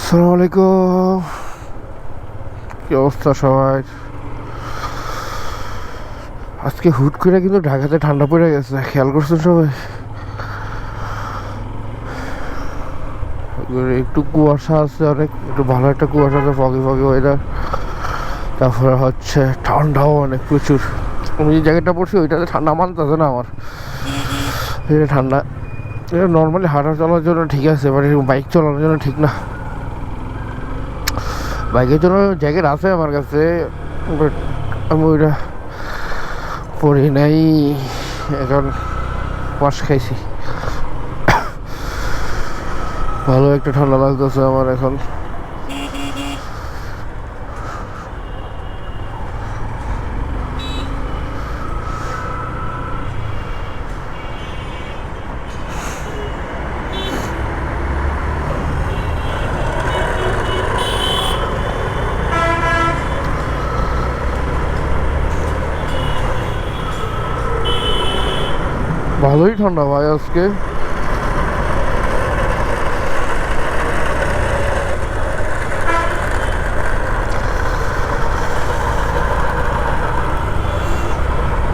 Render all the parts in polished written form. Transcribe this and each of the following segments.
আসসালামু আলাইকুম। কি অবস্থা সবাই? আজকে হুট করে কিন্তু ঢাকাতে ঠান্ডা পড়ে গেছে, খেয়াল করছেন সবাই? একটু কুয়াশা আছে, অনেক একটু ভালো একটা কুয়াশা আছে, ফগি ফগি ওয়েদার। তারপরে হচ্ছে ঠান্ডাও অনেক প্রচুর। আমি যে জ্যাকেটটা পরছি ওইটাতে ঠান্ডা মানতেছে না আমার। এটা ঠান্ডা, এটা নর্মালি হাঁটা চলার জন্য ঠিক আছে, বাট বাইক চালানোর জন্য ঠিক না। বাইকের জন্য জ্যাকেট আছে আমার কাছে, বাট আমি ওইটা পরি নাই। এখন ওয়াশ খাইছি, ভালো একটা ঠান্ডা লাগতেছে আমার এখন। ভালোই ঠান্ডা ভাই আজকে।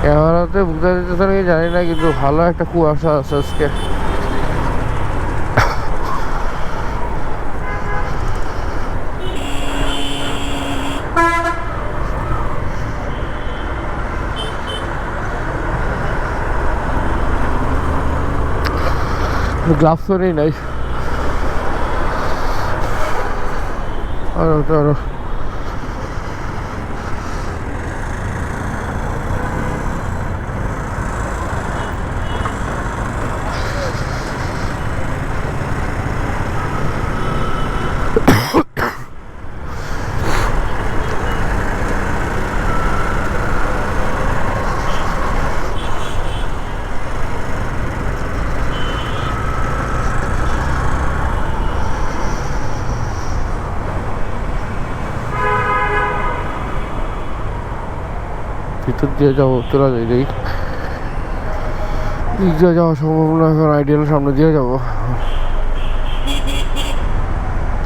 ক্যামেরাতে বুঝতে দিতেছে নাকি জানি না, কিন্তু ভালো একটা কুয়াশা আছে আজকে। গ্লাভস তো নেই নাই। আরো ভিতর দিয়ে যাবো, তোরা যাই দিক দিয়ে যাওয়া সম্ভব না, এখন আইডিয়াল সামনে দিয়ে যাবো।